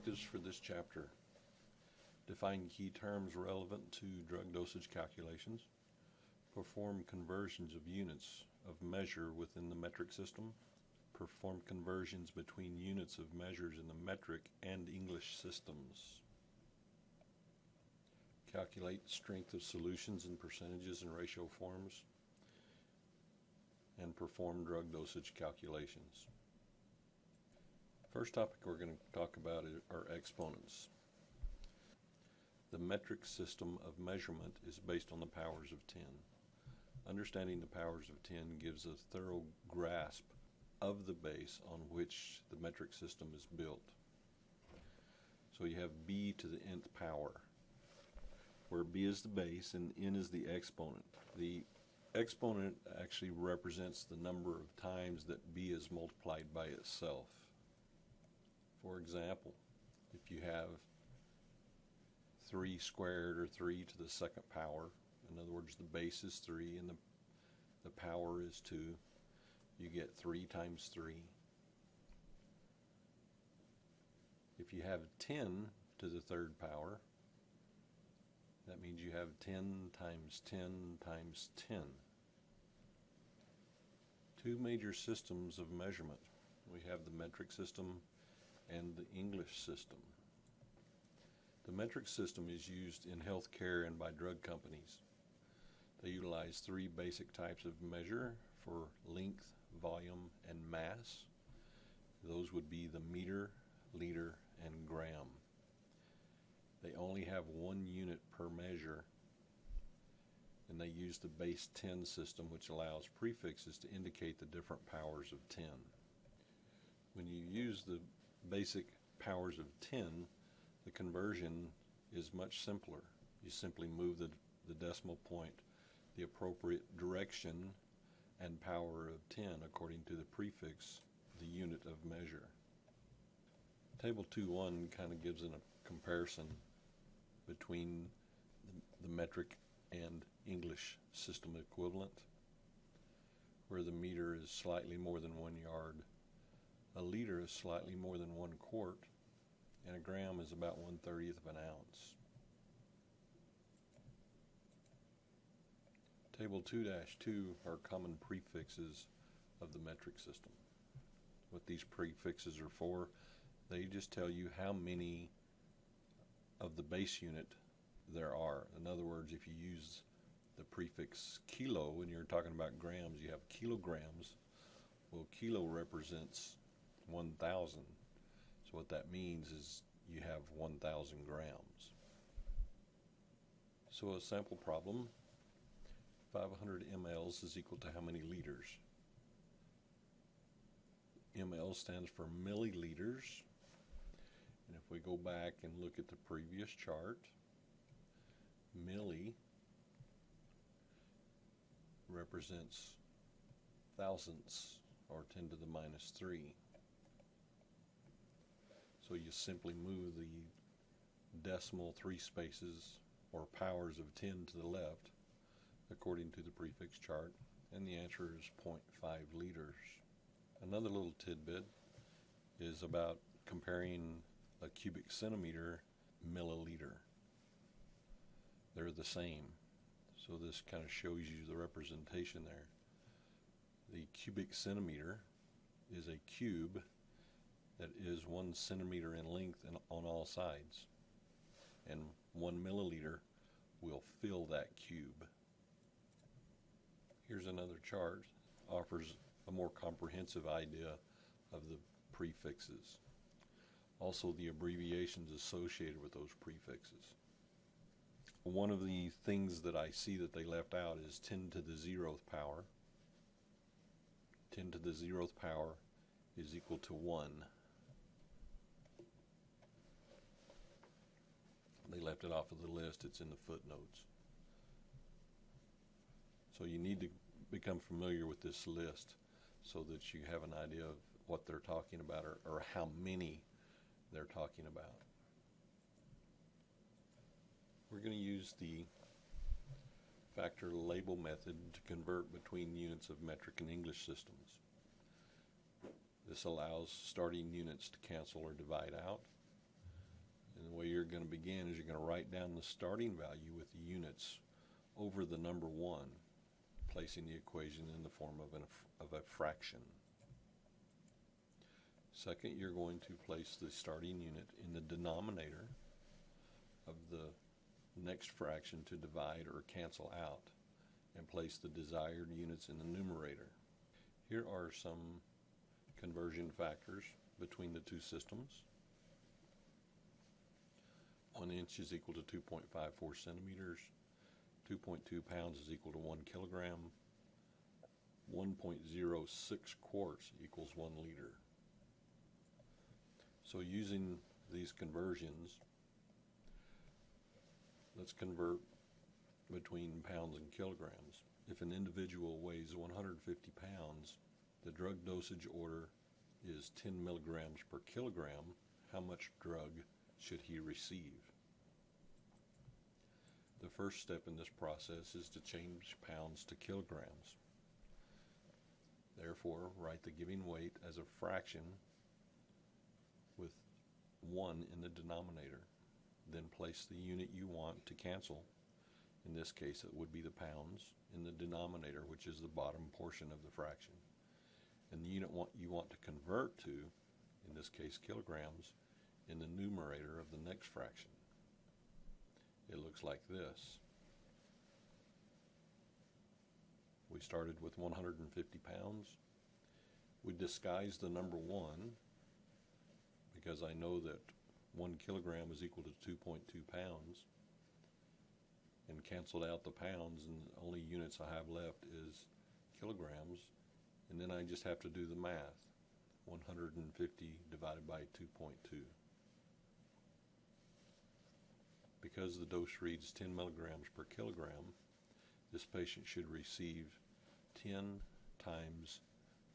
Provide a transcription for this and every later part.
Objectives for this chapter: define key terms relevant to drug dosage calculations, perform conversions of units of measure within the metric system, perform conversions between units of measures in the metric and English systems, calculate strength of solutions in percentages and ratio forms, and perform drug dosage calculations. First topic we're going to talk about are exponents. The metric system of measurement is based on the powers of 10. Understanding the powers of 10 gives a thorough grasp of the base on which the metric system is built. So you have b to the nth power, where b is the base and n is the exponent. The exponent actually represents the number of times that b is multiplied by itself. For example, if you have 3 squared, or 3 to the second power, in other words the base is 3 and the power is 2, you get 3 times 3. If you have 10 to the third power, that means you have 10 times 10 times 10. Two major systems of measurement. We have the metric system and the English system. The metric system is used in healthcare and by drug companies. They utilize 3 basic types of measure for length, volume, and mass. Those would be the meter, liter, and gram. They only have 1 unit per measure, and they use the base 10 system, which allows prefixes to indicate the different powers of 10. When you use the basic powers of 10, the conversion is much simpler. You simply move the decimal point the appropriate direction and power of 10 according to the prefix, the unit of measure. Table 2.1 kind of gives a comparison between the metric and English system equivalent, where the meter is slightly more than 1 yard, a liter is slightly more than 1 quart, and a gram is about 1/30th of an ounce. Table 2-2 are common prefixes of the metric system. What these prefixes are for, they just tell you how many of the base unit there are. In other words, if you use the prefix kilo when you're talking about grams, you have kilograms. Well, kilo represents 1,000. So what that means is you have 1,000 grams. So a sample problem, 500 mLs is equal to how many liters? mL stands for milliliters. And if we go back and look at the previous chart, milli represents thousandths, or 10 to the minus 3. So you simply move the decimal 3 spaces or powers of 10 to the left according to the prefix chart, and the answer is 0.5 liters. Another little tidbit is about comparing a cubic centimeter milliliter. They're the same, so this kind of shows you the representation there. The cubic centimeter is a cube that is 1 centimeter in length and on all sides, and 1 milliliter will fill that cube. Here's another chart, offers a more comprehensive idea of the prefixes. Also the abbreviations associated with those prefixes. One of the things that I see that they left out is 10 to the 0th power. 10 to the 0th power is equal to 1. They left it off of the list, it's in the footnotes. So you need to become familiar with this list so that you have an idea of what they're talking about, or how many they're talking about. We're going to use the factor label method to convert between units of metric and English systems. This allows starting units to cancel or divide out. And the way you're going to begin is you're going to write down the starting value with the units over the number 1, placing the equation in the form of a fraction. Second, you're going to place the starting unit in the denominator of the next fraction to divide or cancel out, and place the desired units in the numerator. Here are some conversion factors between the two systems. 1 inch is equal to 2.54 centimeters. 2.2 pounds is equal to 1 kilogram. 1.06 quarts equals 1 liter. So using these conversions, let's convert between pounds and kilograms. If an individual weighs 150 pounds, the drug dosage order is 10 milligrams per kilogram. How much drug should he receive? The first step in this process is to change pounds to kilograms. Therefore, write the given weight as a fraction with 1 in the denominator. Then place the unit you want to cancel. In this case, it would be the pounds in the denominator, which is the bottom portion of the fraction. And the unit you want to convert to, in this case kilograms, in the numerator of the next fraction. It looks like this. We started with 150 pounds. We disguised the number 1 because I know that 1 kilogram is equal to 2.2 pounds, and canceled out the pounds, and the only units I have left is kilograms, and then I just have to do the math. 150 divided by 2.2. Because the dose reads 10 milligrams per kilogram, this patient should receive 10 times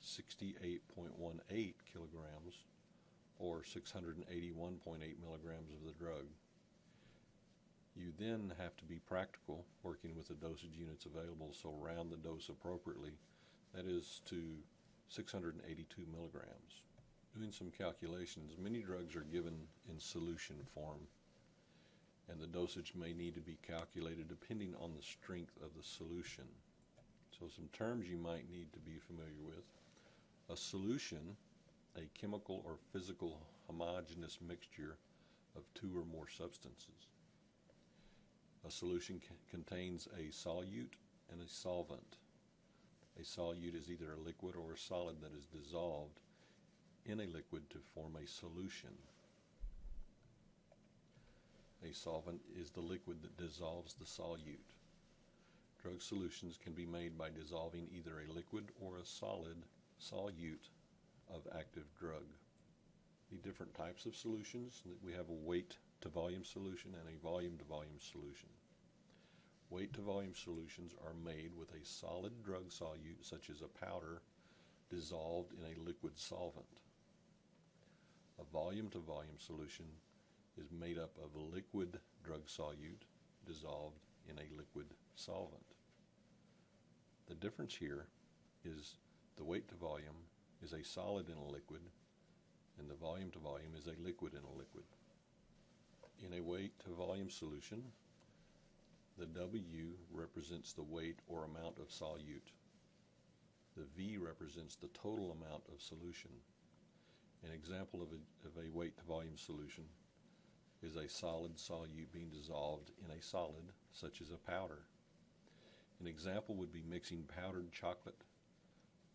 68.18 kilograms, or 681.8 milligrams of the drug. You then have to be practical, working with the dosage units available, so round the dose appropriately, that is to 682 milligrams. Doing some calculations, many drugs are given in solution form, and the dosage may need to be calculated depending on the strength of the solution. So some terms you might need to be familiar with. A solution, a chemical or physical homogeneous mixture of 2 or more substances. A solution contains a solute and a solvent. A solute is either a liquid or a solid that is dissolved in a liquid to form a solution. A solvent is the liquid that dissolves the solute. Drug solutions can be made by dissolving either a liquid or a solid solute of active drug. The different types of solutions, we have a weight to volume solution and a volume to volume solution. Weight to volume solutions are made with a solid drug solute, such as a powder, dissolved in a liquid solvent. A volume to volume solution is made up of a liquid drug solute dissolved in a liquid solvent. The difference here is the weight to volume is a solid in a liquid, and the volume to volume is a liquid in a liquid. In a weight to volume solution, the W represents the weight or amount of solute. The V represents the total amount of solution. An example of a weight to volume solution is a solid solute being dissolved in a solid, such as a powder. An example would be mixing powdered chocolate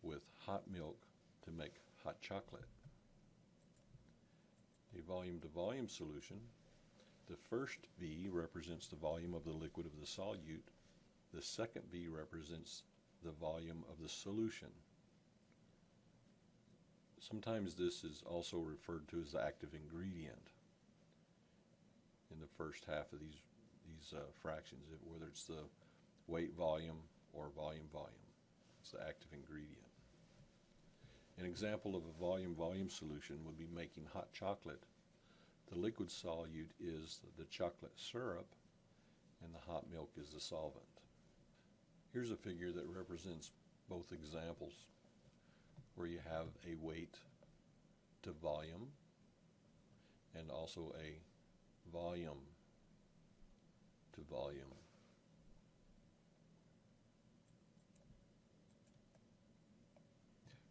with hot milk to make hot chocolate. A volume to volume solution, the first V represents the volume of the liquid of the solute. The second V represents the volume of the solution. Sometimes this is also referred to as the active ingredient in the first half of these fractions, whether it's the weight volume or volume volume. It's the active ingredient. An example of a volume solution would be making hot chocolate. The liquid solute is the chocolate syrup, and the hot milk is the solvent. Here's a figure that represents both examples, where you have a weight to volume and also a volume to volume.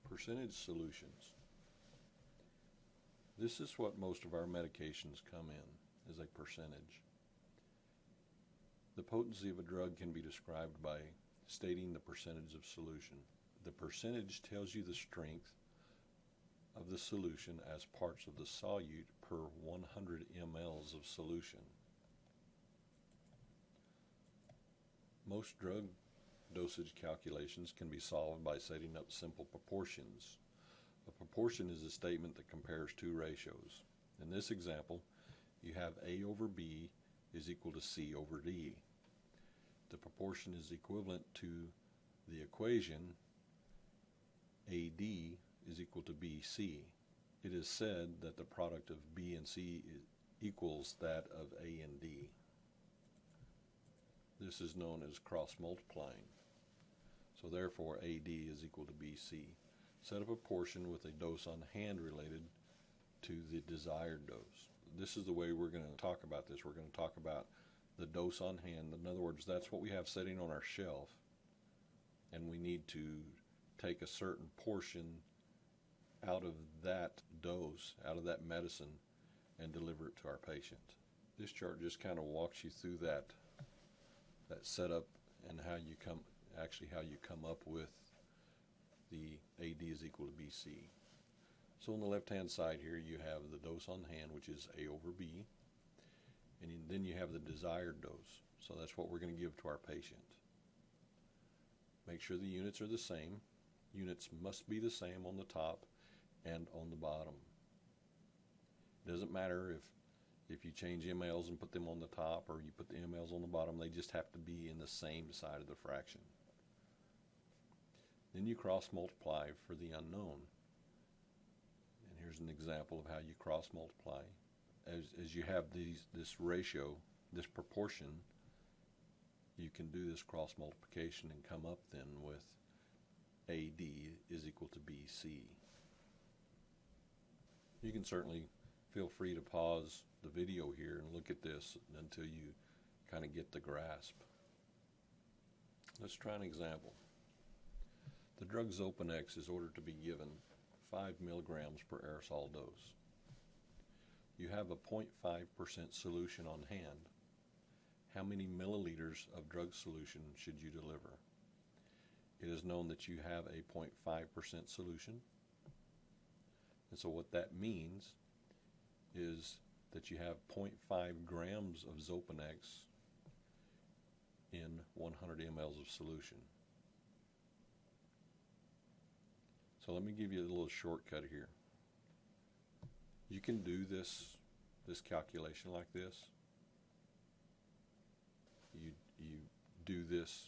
Percentage solutions. This is what most of our medications come in, is a percentage. The potency of a drug can be described by stating the percentage of solution. The percentage tells you the strength of the solution as parts of the solute per 100 mLs of solution. Most drug dosage calculations can be solved by setting up simple proportions. A proportion is a statement that compares two ratios. In this example, you have A over B is equal to C over D. The proportion is equivalent to the equation AD is equal to BC. It is said that the product of B and C equals that of A and D. This is known as cross-multiplying. So therefore, AD is equal to BC. Set a proportion with a dose on hand related to the desired dose. This is the way we're going to talk about this. We're going to talk about the dose on hand. In other words, that's what we have sitting on our shelf, and we need to take a certain portion out of that dose, out of that medicine, and deliver it to our patient. This chart just kind of walks you through that setup and how you come up with the AD is equal to BC. So on the left-hand side here, you have the dose on hand, which is A over B, and then you have the desired dose. So that's what we're going to give to our patient. Make sure the units are the same. Units must be the same on the top and on the bottom. It doesn't matter if you change mLs and put them on the top, or you put the mLs on the bottom. They just have to be in the same side of the fraction. Then you cross-multiply for the unknown. And here's an example of how you cross-multiply. As you have this ratio, this proportion, you can do this cross-multiplication and come up then with AD is equal to BC. You can certainly feel free to pause the video here and look at this until you kind of get the grasp. Let's try an example. The drug Xopenex is ordered to be given 5 milligrams per aerosol dose. You have a 0.5% solution on hand. How many milliliters of drug solution should you deliver? It is known that you have a 0.5% solution. And so what that means is that you have 0.5 grams of Xopenex in 100 mLs of solution. So let me give you a little shortcut here. You can do this calculation like this. You do this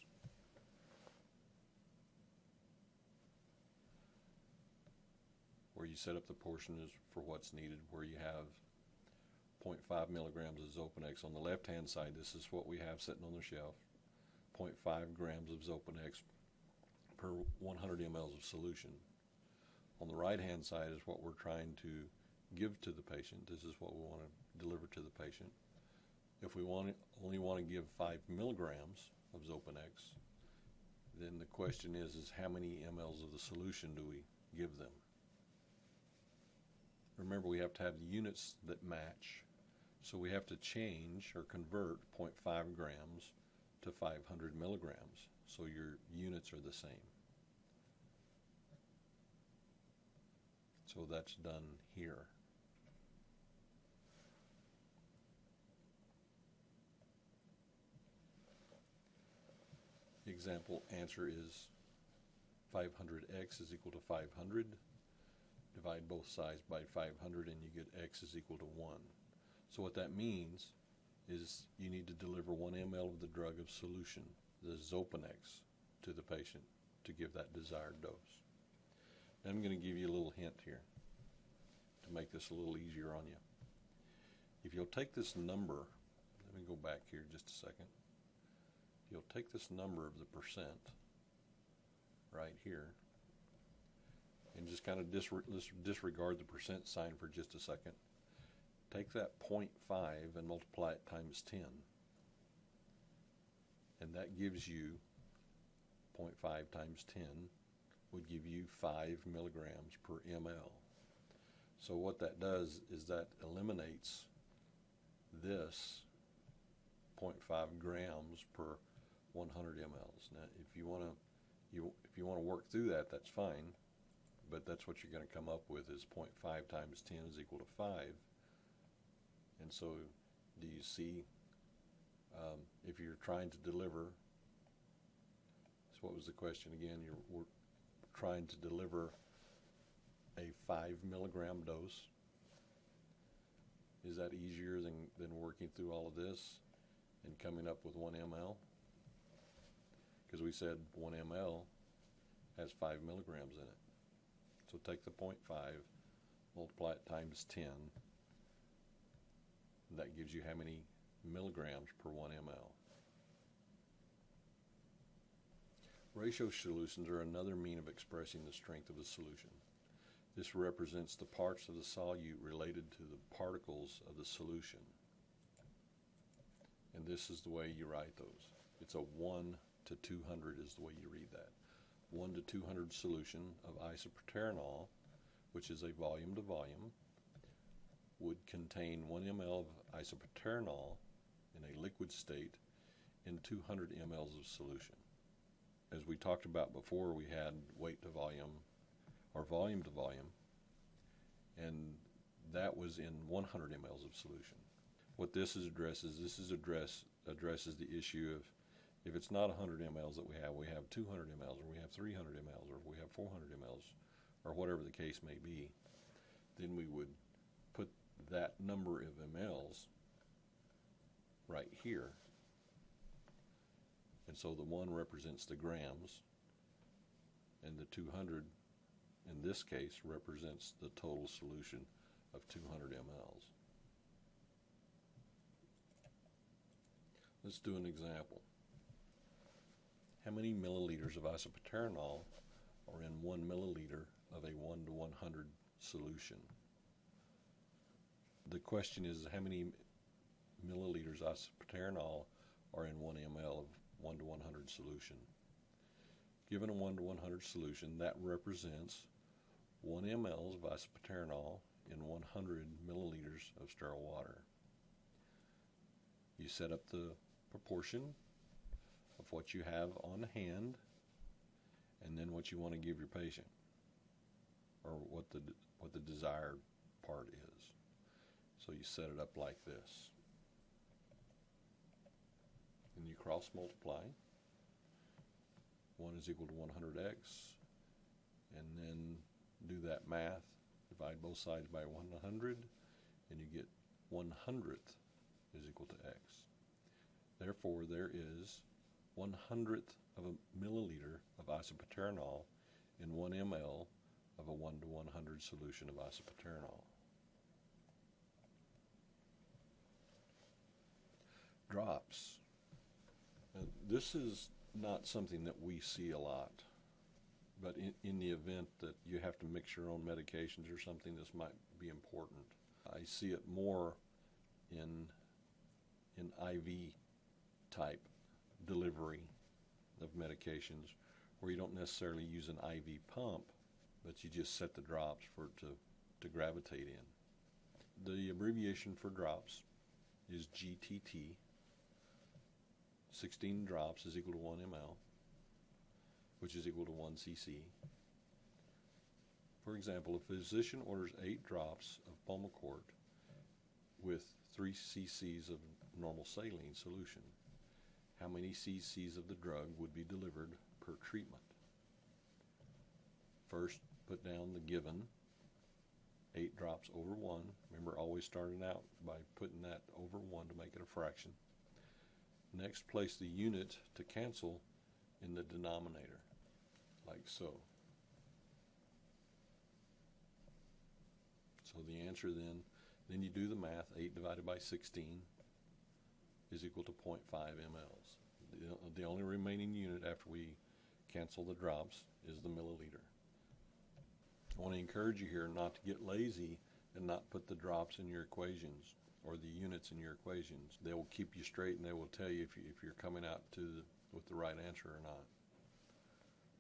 where you set up the portions for what's needed, where you have 0.5 milligrams of Xopenex. On the left-hand side, this is what we have sitting on the shelf. 0.5 grams of Xopenex per 100 mLs of solution. On the right-hand side is what we're trying to give to the patient. This is what we want to deliver to the patient. If we only want to give 5 milligrams of Xopenex, then the question is how many mLs of the solution do we give them? Remember, we have to have the units that match, so we have to change or convert 0.5 grams to 500 milligrams, so your units are the same. So that's done here. The example answer is 500x is equal to 500. Divide both sides by 500 and you get x is equal to 1. So what that means is you need to deliver 1 ml of the drug of solution, the Xopenex, to the patient to give that desired dose. And I'm going to give you a little hint here to make this a little easier on you. If you'll take this number, let me go back here just a second. If you'll take this number of the percent right here, and just kind of disregard the percent sign for just a second. take that 0.5 and multiply it times 10. And that gives you 0.5 times 10 would give you 5 milligrams per ml. So what that does is that eliminates this 0.5 grams per 100 mLs. Now, if you want to work through that, that's fine, but that's what you're going to come up with is 0.5 times 10 is equal to 5. And so, do you see? If you're trying to deliver, so what was the question again? We're trying to deliver a 5 milligram dose. Is that easier than working through all of this and coming up with 1 ml? Because we said 1 ml has 5 milligrams in it. So take the 0.5, multiply it times 10. That gives you how many milligrams per 1 ml. Ratio solutions are another mean of expressing the strength of a solution. This represents the parts of the solute related to the particles of the solution. And this is the way you write those. It's a 1 to 200 is the way you read that. 1 to 200 solution of isoproterenol, which is a volume to volume, would contain 1 ml of isoproterenol in a liquid state in 200 mLs of solution. As we talked about before, we had weight to volume or volume to volume, and that was in 100 mLs of solution. What this addresses the issue of if it's not 100 mLs that we have 200 mLs, or we have 300 mLs, or we have 400 mLs, or whatever the case may be, then we would put that number of mLs right here. And so the 1 represents the grams, and the 200, in this case, represents the total solution of 200 mLs. Let's do an example. How many milliliters of isoproterenol are in 1 milliliter of a 1 to 100 solution? The question is how many milliliters of isoproterenol are in 1 ml of 1 to 100 solution. Given a 1 to 100 solution, that represents 1 ml of isoproterenol in 100 milliliters of sterile water. You set up the proportion of what you have on hand and then what you want to give your patient, or what the desired part is. So you set it up like this. And you cross multiply. 1 is equal to 100x, and then do that math. Divide both sides by 100, and you get 1/100th is equal to x. Therefore, there is 1/100th of a milliliter of isoproterenol in 1 ml of a 1 to 100 solution of isoproterenol. Drops. Now, this is not something that we see a lot, but in the event that you have to mix your own medications or something, this might be important. I see it more in IV type delivery of medications, where you don't necessarily use an IV pump, but you just set the drops for it to gravitate in. The abbreviation for drops is GTT. 16 drops is equal to 1 ml, which is equal to 1 cc. For example, a physician orders 8 drops of Pulmicort with 3 cc's of normal saline solution. How many cc's of the drug would be delivered per treatment? First, put down the given 8 drops over 1. Remember, always starting out by putting that over 1 to make it a fraction. Next, place the unit to cancel in the denominator, like so. So the answer then you do the math. 8 divided by 16 is equal to 0.5 mLs. The only remaining unit after we cancel the drops is the milliliter. I want to encourage you here not to get lazy and not put the drops in your equations or the units in your equations. They will keep you straight, and they will tell you if you're coming out with the right answer or not.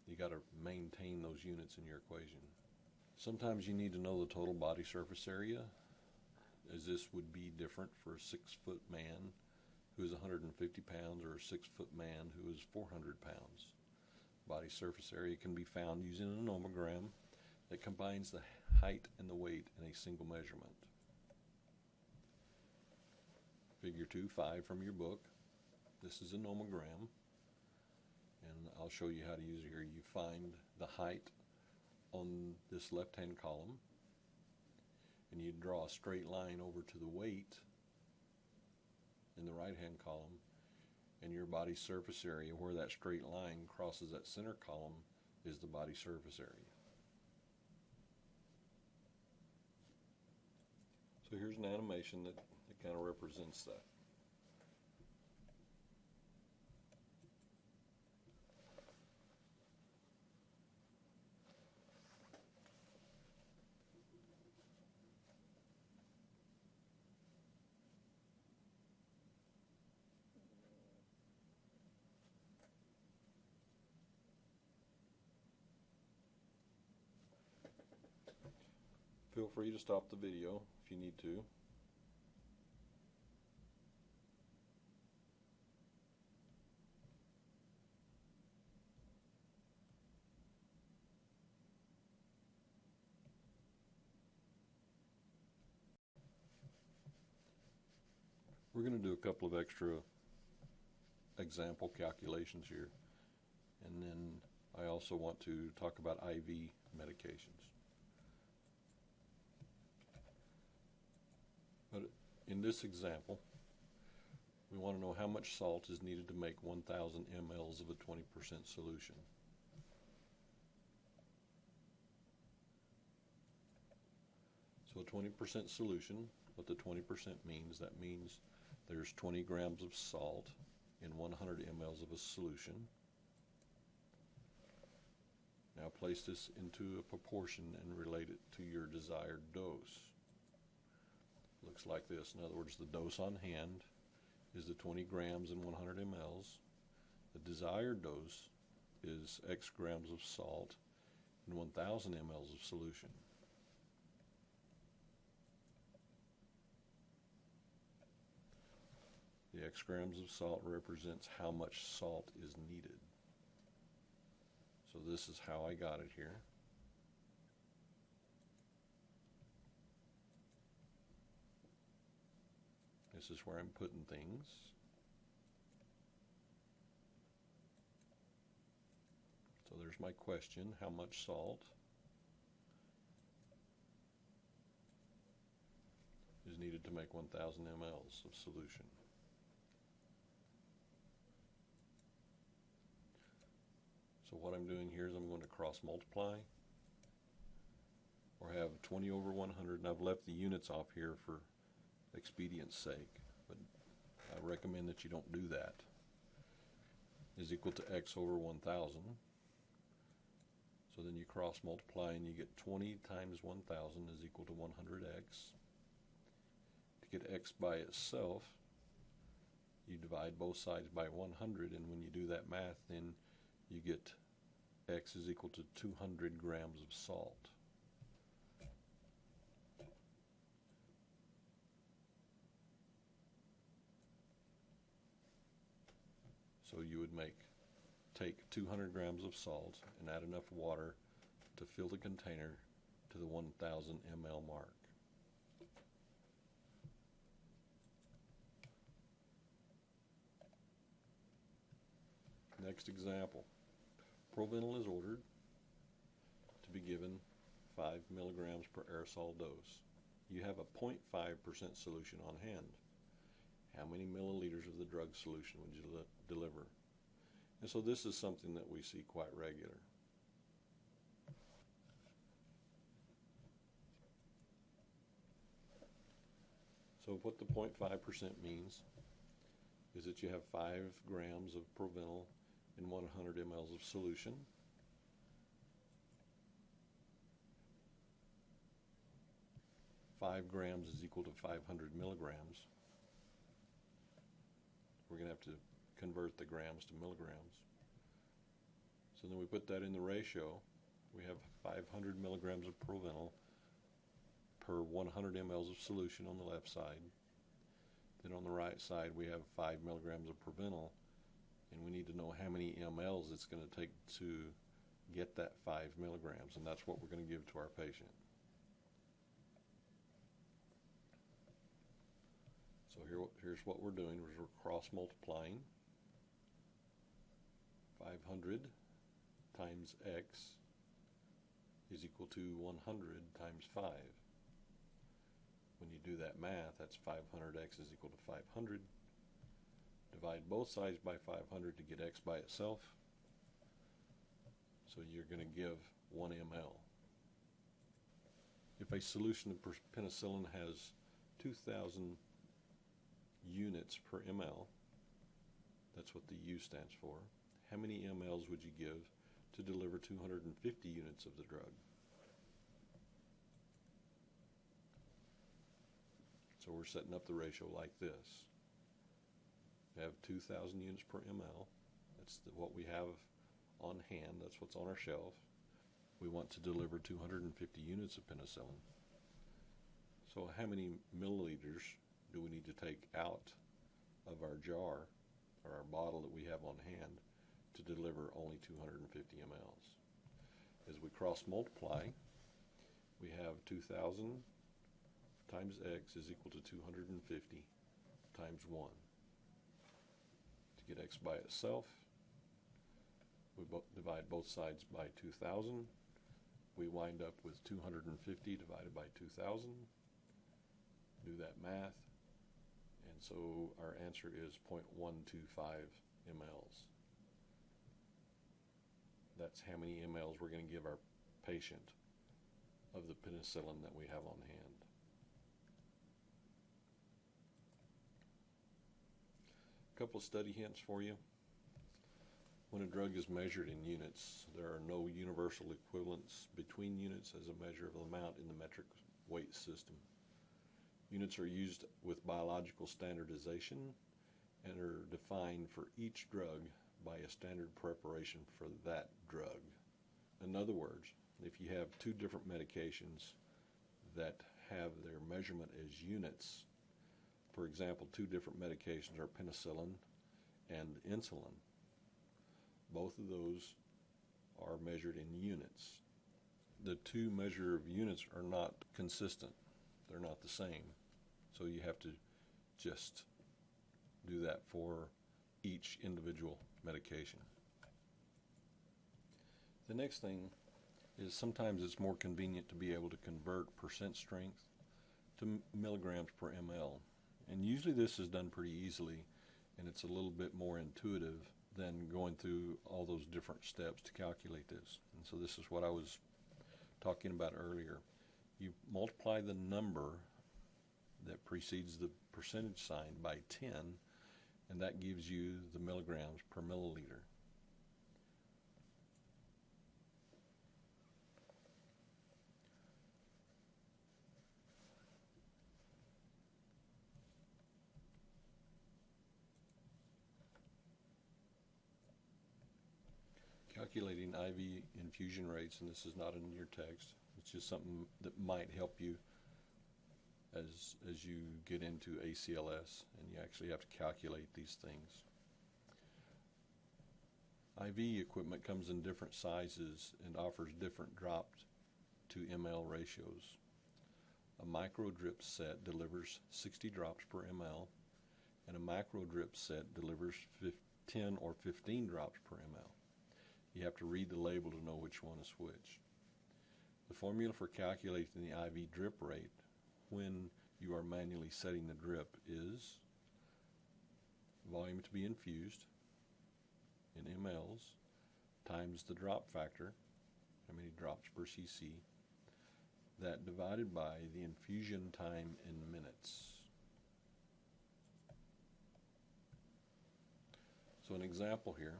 You got to maintain those units in your equation. Sometimes you need to know the total body surface area, as this would be different for a 6-foot man who is 150 pounds or a 6-foot man who is 400 pounds. Body surface area can be found using a nomogram that combines the height and the weight in a single measurement. Figure 2.5 from your book. This is a nomogram, and I'll show you how to use it here. You find the height on this left-hand column, and you draw a straight line over to the weight in the right-hand column, and your body surface area, where that straight line crosses that center column, is the body surface area. So here's an animation that kind of represents that. Feel free to stop the video if you need to. We're going to do a couple of extra example calculations here, and then I also want to talk about IV medications. But in this example, we want to know how much salt is needed to make 1,000 mLs of a 20% solution. So a 20% solution, what the 20% means, that means there's 20 grams of salt in 100 mLs of a solution. Now place this into a proportion and relate it to your desired dose. Looks like this. In other words, the dose on hand is the 20 grams in 100 mLs. The desired dose is X grams of salt in 1,000 mLs of solution. The X grams of salt represents how much salt is needed. So this is how I got it here. This is where I'm putting things. So there's my question, how much salt is needed to make 1,000 mLs of solution? So what I'm doing here is I'm going to cross multiply, or have 20 over 100, and I've left the units off here for expedience sake, but I recommend that you don't do that, is equal to X over 1,000. So then you cross multiply and you get 20 times 1,000 is equal to 100X. To get X by itself, you divide both sides by 100, and when you do that math, then you get X is equal to 200 grams of salt. So you would take 200 grams of salt and add enough water to fill the container to the 1,000 ml mark. Next example. Proventil is ordered to be given 5 milligrams per aerosol dose. You have a 0.5% solution on hand. How many milliliters of the drug solution would you deliver? And so this is something that we see quite regular. So what the 0.5% means is that you have 5 grams of Proventil in 100 mLs of solution. 5 grams is equal to 500 milligrams. We're going to have to convert the grams to milligrams. So then we put that in the ratio. We have 500 milligrams of Proventil per 100 mLs of solution on the left side. Then on the right side we have 5 milligrams of Proventil, and we need to know how many mLs it's going to take to get that 5 milligrams, and that's what we're going to give to our patient. So here's what we're doing. We're cross multiplying 500 times x is equal to 100 times 5. When you do that math, that's 500x is equal to 500. Divide both sides by 500 to get x by itself. So you're going to give 1 ml. If a solution of penicillin has 2,000 units per ml, that's what the U stands for, how many mLs would you give to deliver 250 units of the drug? So we're setting up the ratio like this. We have 2,000 units per ml. That's what we have on hand. That's what's on our shelf. We want to deliver 250 units of penicillin. So how many milliliters do we need to take out of our jar or our bottle that we have on hand to deliver only 250 mLs? As we cross multiply, we have 2,000 times x is equal to 250 times 1. To get x by itself, we divide both sides by 2,000. We wind up with 250 divided by 2,000. Do that math, and so our answer is 0.125 mLs. That's how many mLs we're going to give our patient of the penicillin that we have on hand. A couple of study hints for you. When a drug is measured in units, there are no universal equivalents between units as a measure of the amount in the metric weight system. Units are used with biological standardization and are defined for each drug by a standard preparation for that drug. In other words, if you have two different medications that have their measurement as units, for example, two different medications are penicillin and insulin, both of those are measured in units. The two measure of units are not consistent. They're not the same. So you have to just do that for each individual medication. The next thing is sometimes it's more convenient to be able to convert percent strength to milligrams per ml. And usually this is done pretty easily, and it's a little bit more intuitive than going through all those different steps to calculate this. And so this is what I was talking about earlier. You multiply the number that precedes the percentage sign by 10, and that gives you the milligrams per milliliter. Calculating IV infusion rates, and this is not in your text, it's just something that might help you as you get into ACLS and you actually have to calculate these things. IV equipment comes in different sizes and offers different drop to ml ratios. A micro drip set delivers 60 drops per ml, and a macro drip set delivers 10 or 15 drops per ml. You have to read the label to know which one is which. The formula for calculating the IV drip rate when you are manually setting the drip is volume to be infused in mLs times the drop factor, how many drops per cc, that divided by the infusion time in minutes. So an example here,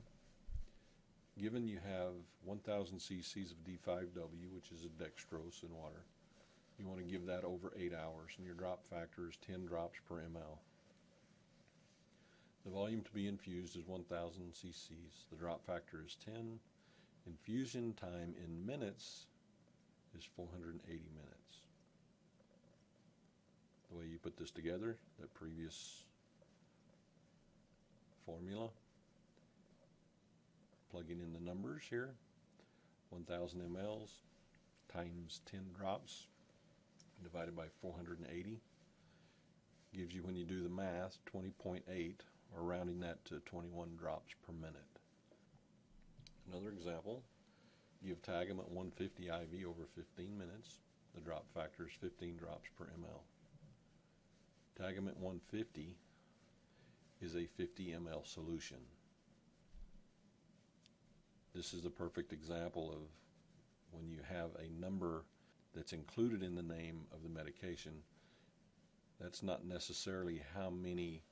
given you have 1,000 cc's of D5W, which is a dextrose in water, You want to give that over 8 hours, and your drop factor is 10 drops per ml. The volume to be infused is 1,000 cc's. The drop factor is 10. Infusion time in minutes is 480 minutes. The way you put this together, that previous formula, plugging in the numbers here, 1,000 mLs times 10 drops divided by 480 gives you, when you do the math, 20.8, or rounding that to 21 drops per minute. Another example, you have Tagament 150 IV over 15 minutes. The drop factor is 15 drops per ml. Tagament 150 is a 50 ml solution. This is the perfect example of when you have a number that's included in the name of the medication. That's not necessarily how many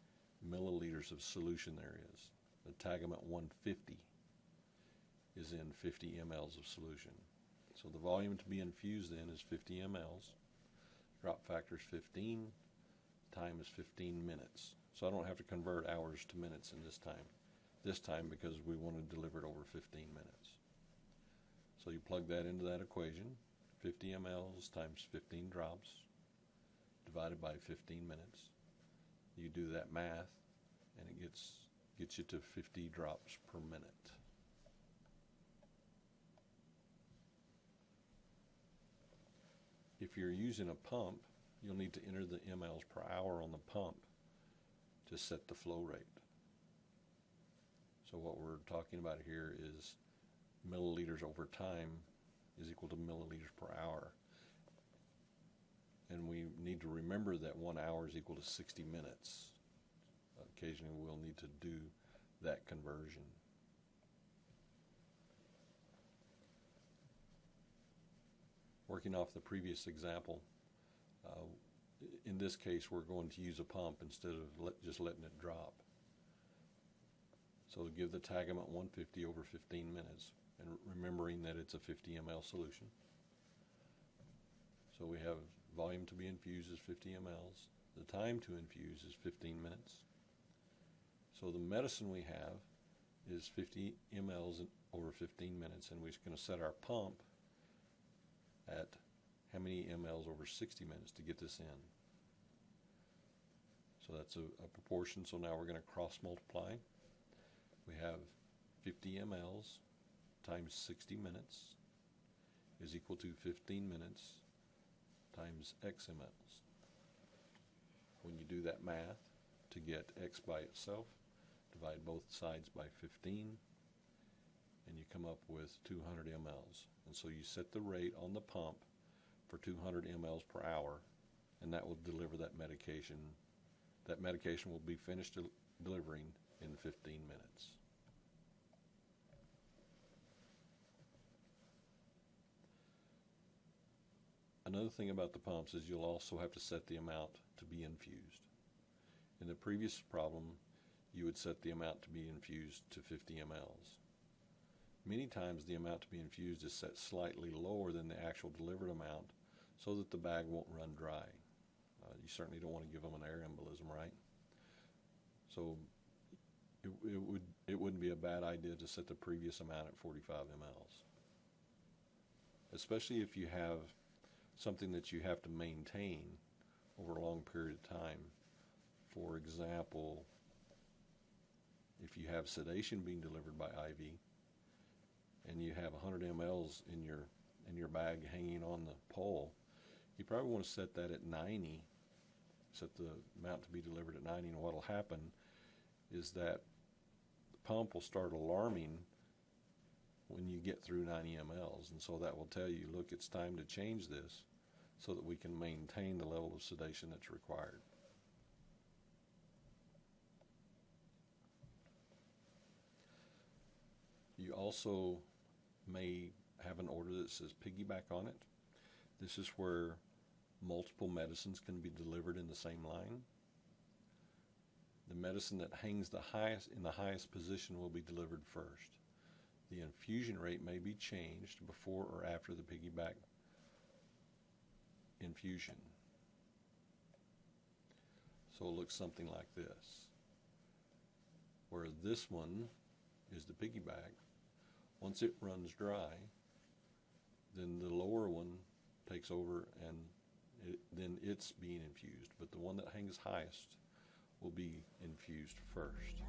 milliliters of solution there is. The Tagament 150 is in 50 mLs of solution. So the volume to be infused in is 50 mLs. Drop factor is 15. Time is 15 minutes. So I don't have to convert hours to minutes in this time because we want to deliver it over 15 minutes. So you plug that into that equation, 50 mLs times 15 drops divided by 15 minutes. You do that math, and it gets you to 50 drops per minute. If you're using a pump, you'll need to enter the mLs per hour on the pump to set the flow rate. So what we're talking about here is milliliters over time is equal to milliliters per hour. And we need to remember that 1 hour is equal to 60 minutes. Occasionally we'll need to do that conversion. Working off the previous example, in this case we're going to use a pump instead of just letting it drop. So give the Tagament 150 over 15 minutes, and remembering that it's a 50 ml solution. So we have volume to be infused is 50 mLs. The time to infuse is 15 minutes. So the medicine we have is 50 mLs over 15 minutes, and we're going to set our pump at how many mLs over 60 minutes to get this in. So that's a proportion. So now we're going to cross multiply. We have 50 mLs times 60 minutes is equal to 15 minutes times x mLs. When you do that math to get x by itself, divide both sides by 15, and you come up with 200 mLs. And so you set the rate on the pump for 200 mLs per hour, and that will deliver that medication. That medication will be finished delivering in 15 minutes. Another thing about the pumps is you'll also have to set the amount to be infused. In the previous problem, you would set the amount to be infused to 50 mLs. Many times the amount to be infused is set slightly lower than the actual delivered amount so that the bag won't run dry. You certainly don't want to give them an air embolism, right? So it wouldn't be a bad idea to set the previous amount at 45 mLs. Especially if you have something that you have to maintain over a long period of time. For example, if you have sedation being delivered by IV and you have 100 mLs in your bag hanging on the pole, you probably want to set that at 90, set the amount to be delivered at 90, and what will happen is that the pump will start alarming when you get through 90 mLs, and so that will tell you, look, it's time to change this so that we can maintain the level of sedation that's required. You also may have an order that says piggyback on it. This is where multiple medicines can be delivered in the same line. The medicine that hangs in the highest position will be delivered first. The infusion rate may be changed before or after the piggyback infusion. So it looks something like this, where this one is the piggyback. Once it runs dry, then the lower one takes over and then it's being infused. But the one that hangs highest will be infused first.